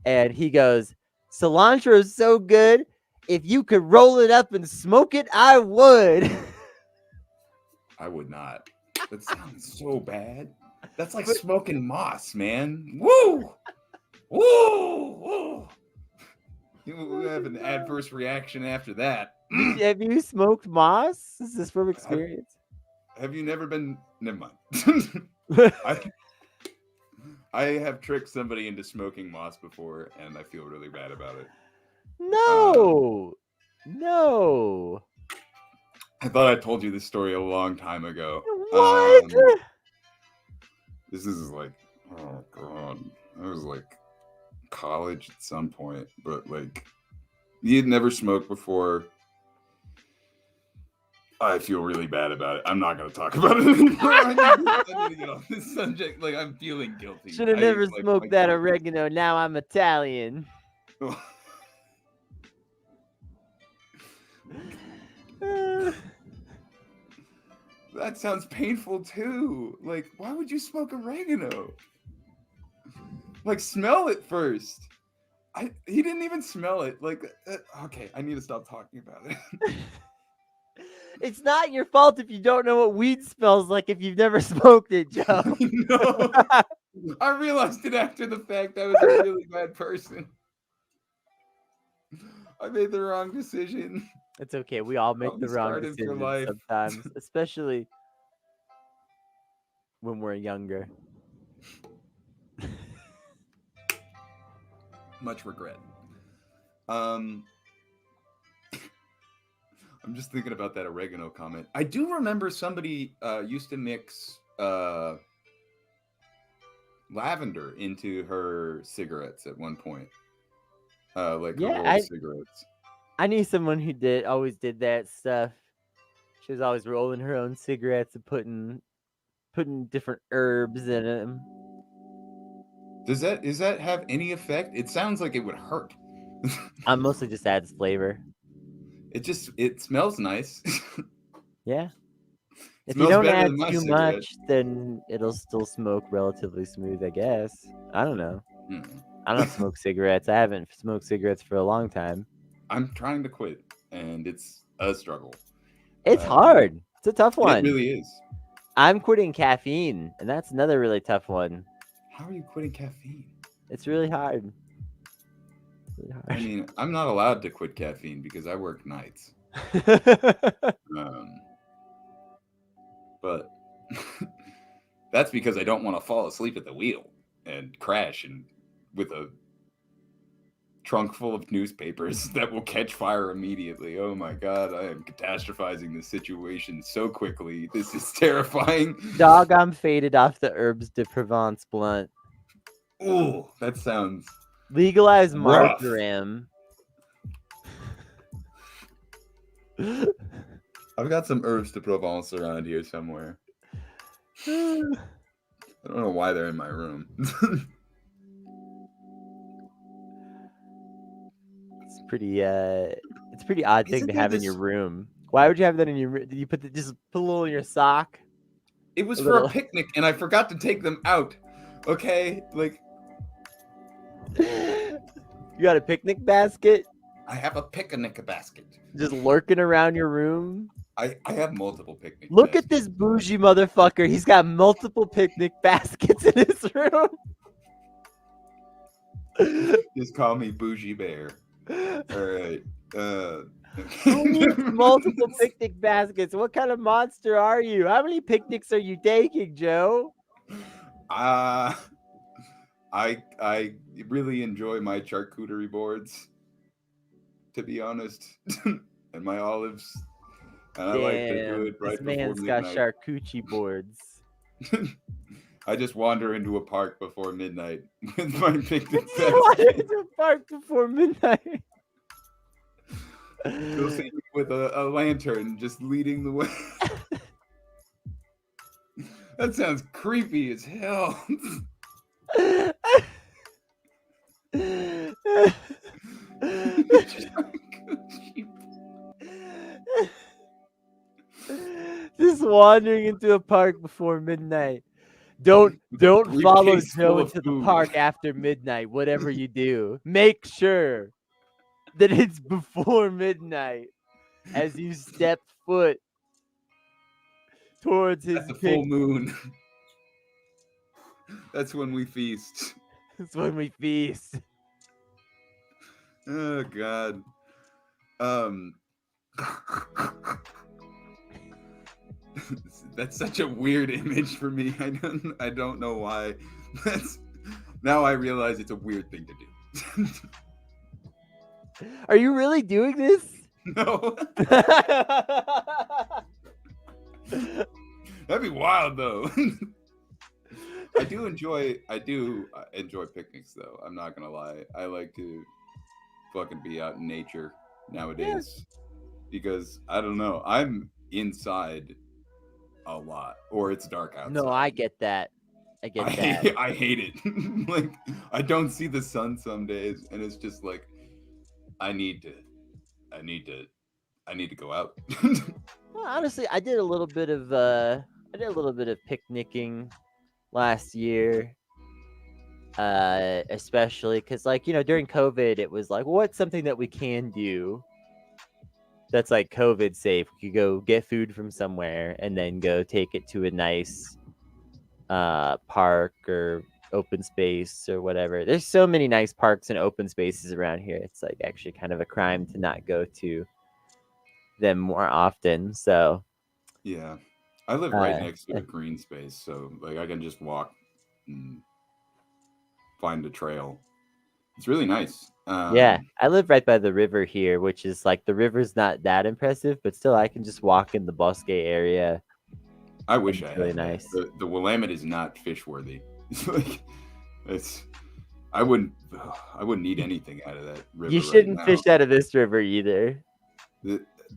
S1: and he goes, cilantro is so good. If you could roll it up and smoke it, I would.
S2: I would not. That sounds so bad. That's like
S1: But
S2: smoking moss, man. Woo! Woo! Woo! You will have an
S1: no.
S2: adverse reaction after that.
S1: Have you smoked moss? Is this from
S2: have,
S1: experience?
S2: have you never been? Never mind. I I have tricked somebody into smoking moss before, and I feel really bad about it. Um,
S1: No. No.
S2: I thought I told you this story a long time ago.
S1: What?
S2: This is like, oh god, I was like college at some point, but like, you had never smoked before. I feel really bad about it. I'm not going to talk about it anymore. I need to get off this subject. Like, I'm feeling guilty.
S1: Should have
S2: I
S1: never
S2: like
S1: smoked
S2: my
S1: that
S2: coworkers.
S1: oregano. Now I'm Italian.
S2: That sounds painful too. Like, why would you smoke oregano? Like, smell it first. He didn't even smell it. Like, okay, I need to stop talking about it.
S1: It's not your fault if you don't know what weed smells like if you've never smoked it, Joe.
S2: No, I realized it after the fact. I was a really bad person. I made the wrong decision.
S1: It's okay. We all make
S2: I'm
S1: the wrong
S2: scarred for
S1: decisions
S2: life.
S1: sometimes, especially when we're younger.
S2: Much regret. I'm just thinking about that oregano comment. I do remember somebody used to mix lavender into her cigarettes at one point. Like her
S1: Yeah,
S2: rolled cigarettes.
S1: I knew someone who always did that stuff. She was always rolling her own cigarettes and putting different herbs in them.
S2: Does that have any effect? It sounds like it would hurt.
S1: Mostly just adds flavor.
S2: It smells nice.
S1: Yeah. If you
S2: Smells
S1: don't
S2: better
S1: add
S2: than my
S1: too
S2: cigarette.
S1: much, then it'll still smoke relatively smooth, I guess. I don't know.
S2: Hmm.
S1: I don't smoke cigarettes. I haven't smoked cigarettes for a long time.
S2: I'm trying to quit, and it's a struggle.
S1: It's hard. It's a tough
S2: It
S1: one.
S2: really is.
S1: I'm quitting caffeine, and that's another really tough one.
S2: How are you quitting caffeine?
S1: It's really hard. Really
S2: I
S1: hard.
S2: mean, I'm not allowed to quit caffeine because I work nights. Um, but that's because I don't want to fall asleep at the wheel and crash and with a trunk full of newspapers that will catch fire immediately. Oh my god, I am catastrophizing this situation so quickly. This is terrifying.
S1: Dog, I'm faded off the herbs de Provence blunt.
S2: Ooh, that sounds
S1: Legalize
S2: rough.
S1: marjoram.
S2: I've got some herbs de Provence around here somewhere. I don't know why they're in my room.
S1: It's a pretty odd thing to have in your room. Why would you have that in your room? Did you just put a little in your sock?
S2: It was for a picnic and I forgot to take them out. Okay, like
S1: you got a picnic basket?
S2: I have a picnic basket.
S1: Just lurking around your room?
S2: I have multiple picnic
S1: Look
S2: baskets.
S1: at this bougie motherfucker. He's got multiple picnic baskets in his room.
S2: Just call me Bougie Bear. All right.
S1: Who needs multiple picnic baskets? What kind of monster are you? How many picnics are you taking, Joe?
S2: I really enjoy my charcuterie boards, to be honest, and my olives. And I like to do it right
S1: this
S2: before
S1: man's
S2: midnight.
S1: got charcuterie boards.
S2: I just wander into a park before midnight with my picnic
S1: Wander
S2: basket.
S1: into a park before midnight.
S2: You'll see me with a lantern just leading the way. That sounds creepy as hell.
S1: Just wandering into a park before midnight. Don't follow
S2: Briefcase full
S1: Joe
S2: of
S1: into the
S2: food.
S1: park after midnight. Whatever you do, make sure that it's before midnight as you step foot towards his
S2: At the full moon. That's when we feast.
S1: That's when we feast.
S2: Oh god. That's such a weird image for me. I don't know why. Now I realize it's a weird thing to do.
S1: Are you really doing this?
S2: No. That'd be wild though. I do enjoy picnics though. I'm not gonna lie. I like to fucking be out in nature nowadays because I don't know. I'm inside a lot, or it's dark outside.
S1: No, I get that. I
S2: hate it. Like I don't see the sun some days, and it's just like I need to go out.
S1: Well, honestly, I did a little bit of picnicking last year. Especially because, like, during COVID, it was like, what's something that we can do that's like COVID safe? We could go get food from somewhere and then go take it to a nice park or open space or whatever. There's so many nice parks and open spaces around here. It's like actually kind of a crime to not go to them more often. So
S2: yeah, I live right next to a green space, so like I can just walk and find a trail. It's really nice.
S1: Yeah, I live right by the river here, which is like the river's not that impressive, but still I can just walk in the Bosque area.
S2: I wish I had
S1: really
S2: that.
S1: nice.
S2: The Willamette is not fish worthy. I wouldn't eat anything out of that river.
S1: You shouldn't fish out of this river either.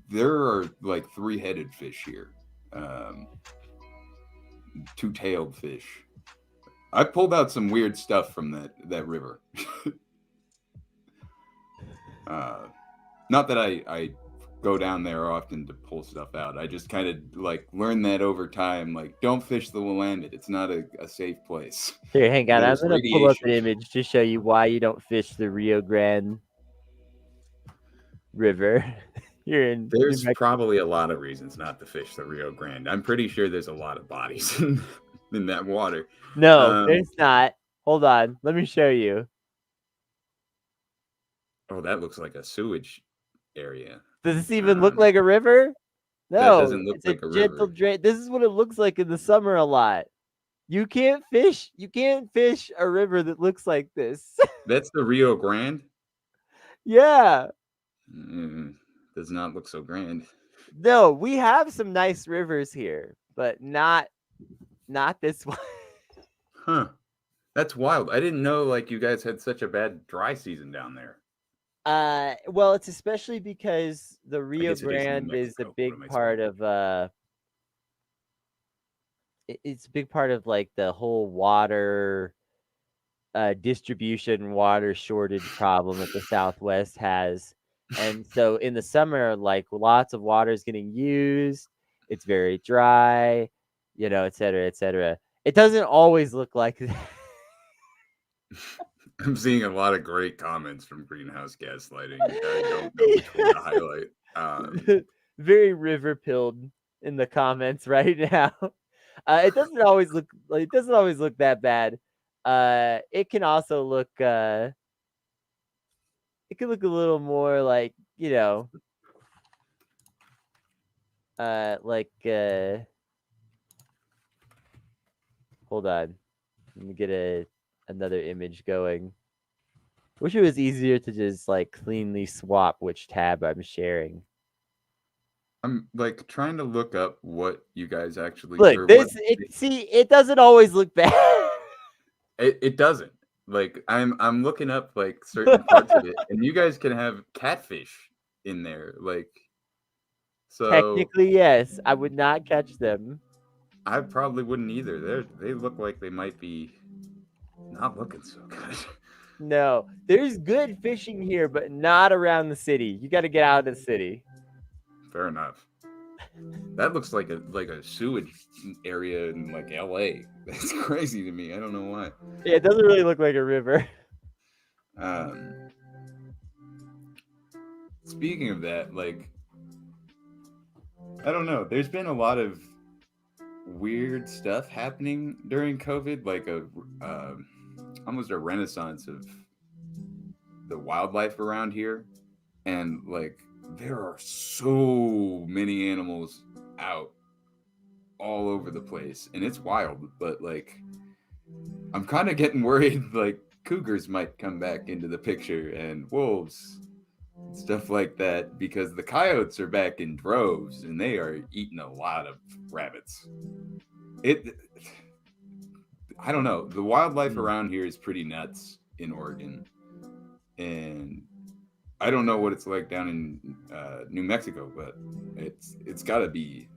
S2: There are like 3-headed fish here. 2-tailed fish. I pulled out some weird stuff from that river. Not that I go down there often to pull stuff out. I just kind of like learned that over time. Like, don't fish the Willamette. It's not a safe place.
S1: Here, hang on. I'm gonna pull up an image to show you why you don't fish the Rio Grande River. here in New
S2: There's
S1: Mexico.
S2: probably a lot of reasons not to fish the Rio Grande. I'm pretty sure there's a lot of bodies in that water.
S1: No,
S2: Um,
S1: there's not. Hold on, let me show you.
S2: oh, that looks like a sewage area.
S1: Does this even look
S2: Um,
S1: like a river?
S2: that
S1: No,
S2: doesn't look
S1: it's a
S2: like a
S1: gentle
S2: river.
S1: drain. This is what it looks like in the summer a lot. You can't fish. You can't fish a river that looks like this.
S2: That's the Rio Grande.
S1: Yeah.
S2: Mm, does not look so grand.
S1: No, we have some nice rivers here, but not this one.
S2: Huh. That's wild. I didn't know like you guys had such a bad dry season down there.
S1: Well, it's especially because the
S2: I
S1: Rio
S2: guess it is New
S1: Grande is a
S2: Mexico. What
S1: big
S2: am I saying?
S1: part of it's a big part of like the whole water distribution water shortage problem that the Southwest has. And so in the summer, like lots of water is getting used. It's very dry, et cetera, et cetera. It doesn't always look like that.
S2: I'm seeing a lot of great comments from Greenhouse Gaslighting. I don't know which one to highlight.
S1: Very river pilled in the comments right now. It doesn't always look that bad. It can also look it can look a little more like, like hold on. Let me get another image going. Wish it was easier to just like cleanly swap which tab I'm sharing.
S2: I'm like trying to look up what you guys actually
S1: Look,
S2: or what
S1: it doesn't always look bad.
S2: it doesn't. Like I'm looking up like certain parts of it, and you guys can have catfish in there. Like so
S1: Technically, yes. I would not catch them.
S2: I probably wouldn't either. They look like they might be not looking so good.
S1: No, there's good fishing here, but not around the city. You got to get out of the city.
S2: Fair enough. That looks like a sewage area in like LA. That's crazy to me. I don't know why.
S1: Yeah, it doesn't really look like a river.
S2: Um, speaking of that, like I don't know. There's been a lot of weird stuff happening during COVID, like almost a renaissance of the wildlife around here, and like there are so many animals out all over the place, and it's wild. But like, I'm kind of getting worried, like cougars might come back into the picture and wolves, stuff like that, because the coyotes are back in droves and they are eating a lot of rabbits. It I don't know. The wildlife around here is pretty nuts in Oregon, and I don't know what it's like down in New Mexico, but it's got to be.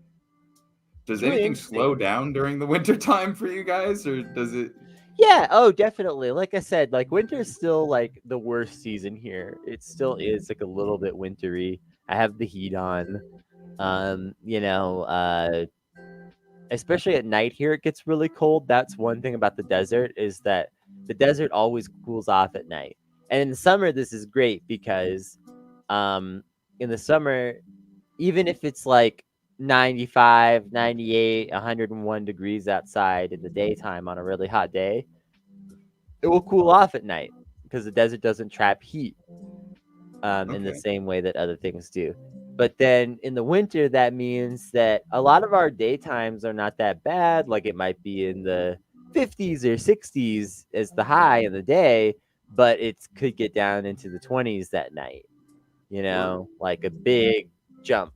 S2: Does
S1: It's really
S2: anything
S1: interesting.
S2: slow down during the winter time for you guys, or does it?
S1: Yeah, oh, definitely. Like I said, like winter is still like the worst season here. It still is like a little bit wintry. I have the heat on. You know, especially at night here it gets really cold. That's one thing about the desert is that the desert always cools off at night. And in the summer this is great because um in the summer even if it's like 95, 98, 101 degrees outside in the daytime on a really hot day, it will cool off at night because the desert doesn't trap heat in the
S2: Okay.
S1: same way that other things do. But then in the winter, that means that a lot of our daytimes are not that bad. Like it might be in the 50s or 60s as the high in the day, but it could get down into the 20s that night,
S2: Word.
S1: like a big jump.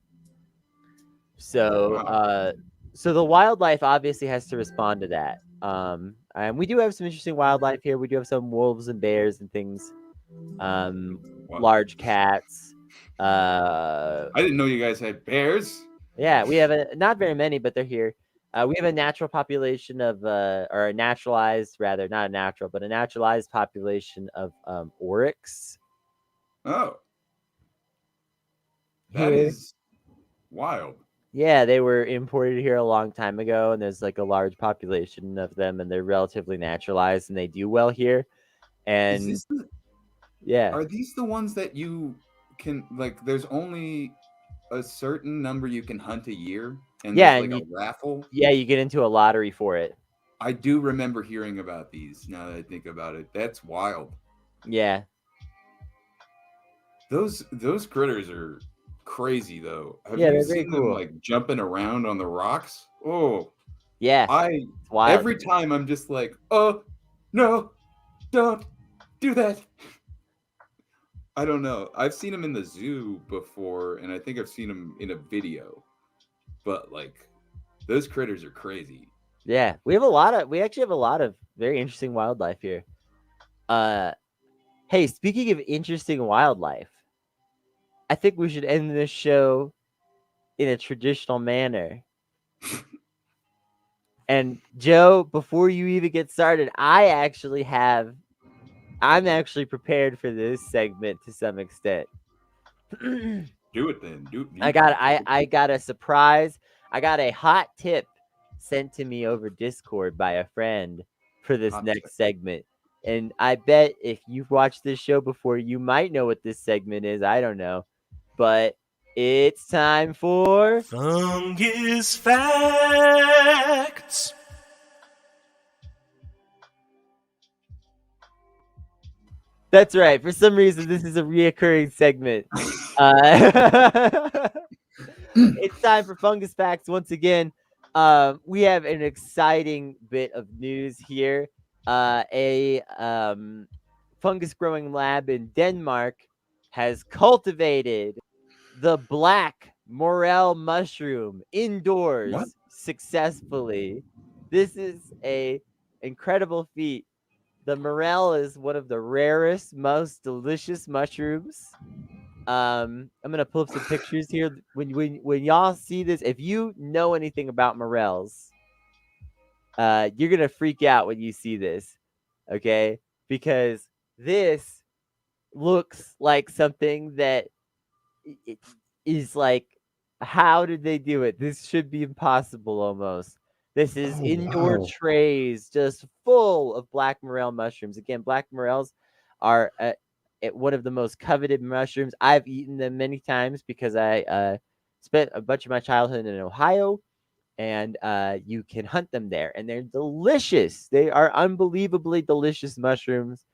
S1: So,
S2: Wow.
S1: so the wildlife obviously has to respond to that. And we do have some interesting wildlife here. We do have some wolves and bears and things,
S2: Wow.
S1: large cats. Uh,
S2: I didn't know you guys had bears.
S1: yeah, we have not very many, but they're here. We have a natural population of, or a naturalized, rather, not a natural, but a naturalized population of oryx
S2: Oh, that
S1: here.
S2: is wild.
S1: Yeah, they were imported here a long time ago, and there's like a large population of them, and they're relatively naturalized, and they do well here.
S2: Is
S1: And
S2: this the,
S1: yeah,
S2: are these the ones that you can like? There's only a certain number you can hunt a year, and
S1: Yeah,
S2: there's
S1: and
S2: like a raffle.
S1: you get into a lottery for it.
S2: I do remember hearing about these. Now that I think about it, that's wild.
S1: Yeah.
S2: Those critters are crazy though. Have
S1: Yeah,
S2: you
S1: they're very
S2: seen them
S1: cool.
S2: like jumping around on the rocks? Oh,
S1: Yeah,
S2: I
S1: it's wild.
S2: every time I'm just like, oh no, don't do that. I don't know. I've seen them in the zoo before, and I think I've seen them in a video. But like, those critters are crazy.
S1: Yeah, we actually have a lot of very interesting wildlife here. Uh, hey, speaking of interesting wildlife, I think we should end this show in a traditional manner. And Joe, before you even get started, I'm actually prepared for this segment to some extent.
S2: Do it then.
S1: I got a surprise. I got a hot tip sent to me over Discord by a friend for this
S2: Hot tip.
S1: next segment. And I bet if you've watched this show before, you might know what this segment is. I don't know. But it's time for
S3: Fungus Facts.
S1: That's right. For some reason, this is a reoccurring segment. It's time for Fungus Facts once again. We have an exciting bit of news here. A fungus growing lab in Denmark has cultivated the black morel mushroom indoors
S2: What?
S1: successfully. This is a incredible feat. The morel is one of the rarest, most delicious mushrooms. I'm gonna pull up some pictures here. When y'all see this, if you know anything about morels, you're gonna freak out when you see this, okay? Because this looks like something that it is like, how did they do it? This should be impossible almost. This is indoor trays just full of black morel mushrooms. Again, black morels are one of the most coveted mushrooms. I've eaten them many times because I spent a bunch of my childhood in Ohio, and you can hunt them there, and they're delicious. They are unbelievably delicious mushrooms.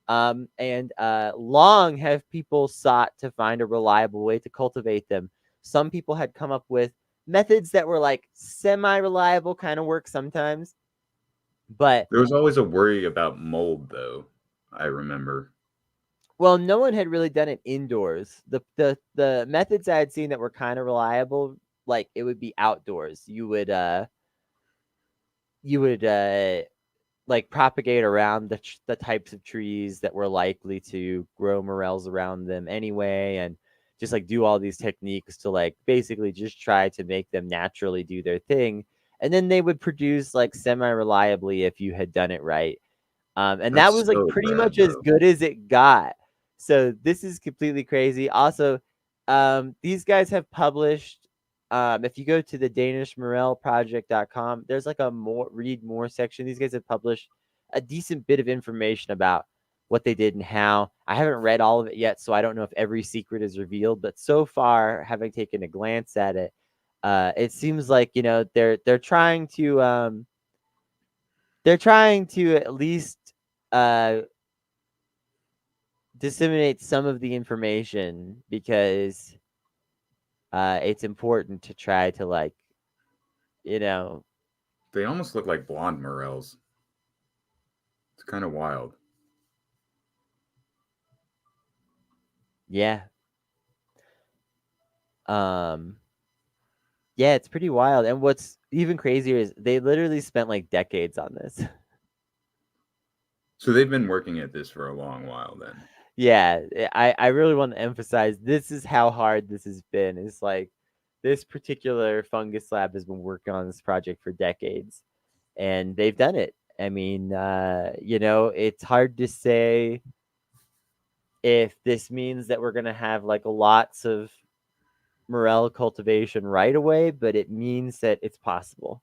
S1: And long have people sought to find a reliable way to cultivate them. Some people had come up with methods that were like semi-reliable, kind of work sometimes. But
S2: There was always a worry about mold, though. I remember.
S1: well, no one had really done it indoors. The methods I had seen that were kind of reliable, like it would be outdoors. You would like propagate around the types of trees that were likely to grow morels around them anyway, and just like do all these techniques to like basically just try to make them naturally do their thing, and then they would produce like semi-reliably if you had done it right. And that
S2: That's
S1: was like
S2: so
S1: pretty
S2: bad,
S1: much as
S2: though.
S1: good as it got. So this is completely crazy. Also, these guys have published. If you go to the danishmorelproject.com, there's like a read more section. These guys have published a decent bit of information about what they did and how. I haven't read all of it yet, so I don't know if every secret is revealed. But so far, having taken a glance at it, it seems like they're trying to at least uh, disseminate some of the information because it's important to try to like you know
S2: They almost look like blonde morels. It's kind of wild.
S1: yeah um yeah, it's pretty wild. And what's even crazier is they literally spent like decades on this.
S2: So they've been working at this for a long while then.
S1: Yeah, I really want to emphasize this is how hard this has been. It's like this particular fungus lab has been working on this project for decades, and they've done it. I mean, it's hard to say if this means that we're going to have like lots of morel cultivation right away, but it means that it's possible.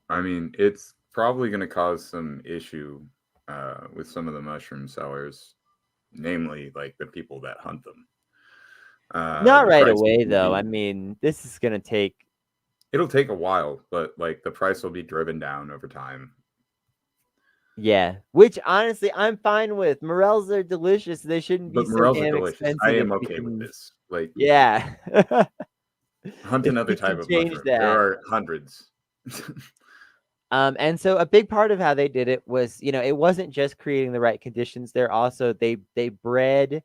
S2: I mean, it's probably going to cause some issue with some of the mushroom sellers, namely like the people that hunt them.
S1: Not
S2: The
S1: right
S2: price
S1: away,
S2: will
S1: though.
S2: be-
S1: I mean, this is gonna take.
S2: It'll take a while, but like the price will be driven down over time.
S1: Yeah, which honestly I'm fine with. Morels are delicious. They shouldn't be
S2: But
S1: so
S2: morels are
S1: damn
S2: delicious. I
S1: expensive if
S2: am
S1: we
S2: okay with
S1: can.
S2: this. Like,
S1: Yeah,
S2: hunt
S1: if
S2: another
S1: we
S2: type
S1: can
S2: of
S1: change
S2: mushroom. There
S1: that.
S2: are hundreds.
S1: And so a big part of how they did it was, it wasn't just creating the right conditions. They're also they bred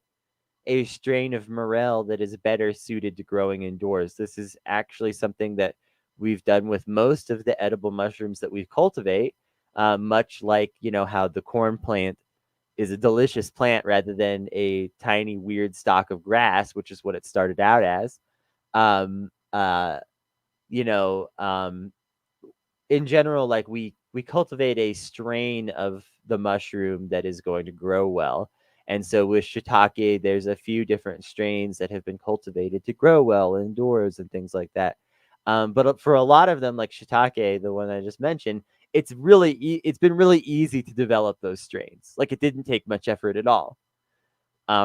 S1: a strain of morel that is better suited to growing indoors. This is actually something that we've done with most of the edible mushrooms that we cultivate, much like, how the corn plant is a delicious plant rather than a tiny weird stalk of grass, which is what it started out as. Um, uh, you know, in general, like we cultivate a strain of the mushroom that is going to grow well. And so with shiitake, there's a few different strains that have been cultivated to grow well indoors and things like that. But for a lot of them, like shiitake, the one I just mentioned, it's been really easy to develop those strains. Like it didn't take much effort at all.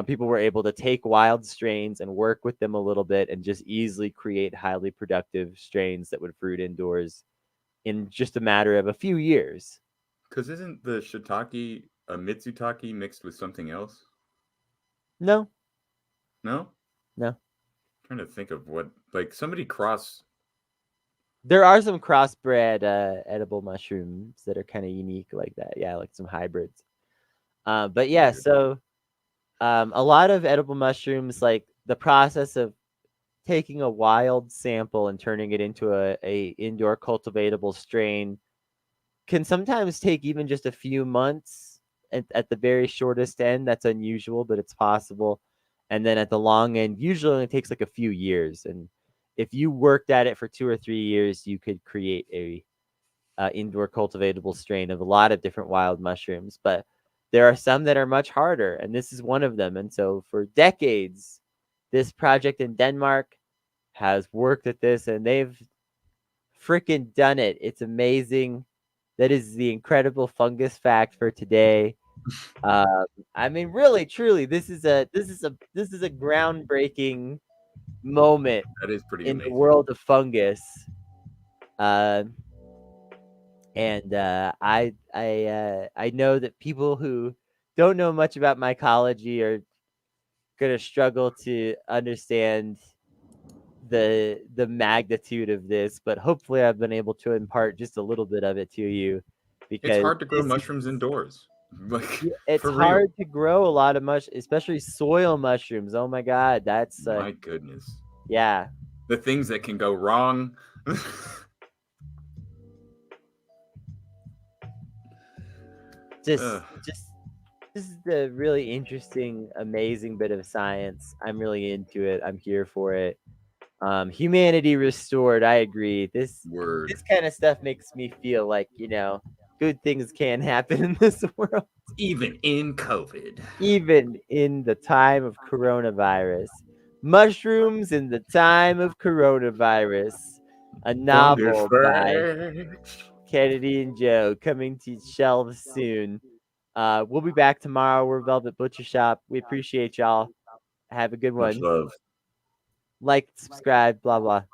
S1: People were able to take wild strains and work with them a little bit and just easily create highly productive strains that would fruit indoors in just a matter of a few years.
S2: Because isn't the shiitake a mitsutake mixed with something else?
S1: No,
S2: No?
S1: no.
S2: Trying to think of what, like somebody cross.
S1: There are some crossbred edible mushrooms that are kind of unique like that. Yeah, like some hybrids. But yeah,
S2: Weird.
S1: so a lot of edible mushrooms, like the process of taking a wild sample and turning it into a indoor cultivatable strain can sometimes take even just a few months at the very shortest end. That's unusual, but it's possible. And then at the long end, usually only takes like a few years. And if you worked at it for 2 or 3 years, you could create a indoor cultivatable strain of a lot of different wild mushrooms. But there are some that are much harder, and this is one of them. And so for decades, this project in Denmark has worked at this, and they've freaking done it. It's amazing. That is the incredible fungus fact for today. I mean, really, truly, this is a groundbreaking moment
S2: That is pretty
S1: in the
S2: amazing.
S1: world of fungus. And I know that people who don't know much about mycology are gonna struggle to understand the magnitude of this, but hopefully I've been able to impart just a little bit of it to you,
S2: It's
S1: because
S2: hard to grow mushrooms indoors. Like,
S1: it's
S2: for real.
S1: hard to grow a lot of especially soil mushrooms. Oh my god, that's
S2: My goodness.
S1: yeah.
S2: The things that can go wrong.
S1: Just this is a really interesting, amazing bit of science. I'm really into it. I'm here for it. Humanity restored. I agree. This
S2: Word.
S1: kind of stuff makes me feel like, good things can happen in this world.
S2: Even in COVID.
S1: Even in the time of coronavirus. Mushrooms in the time of coronavirus. A novel by Kennedy and Joe, coming to shelves soon. We'll be back tomorrow. We're Velvet Butcher Shop. We appreciate y'all. Have a good one.
S2: Much love.
S1: Like, subscribe, blah, blah.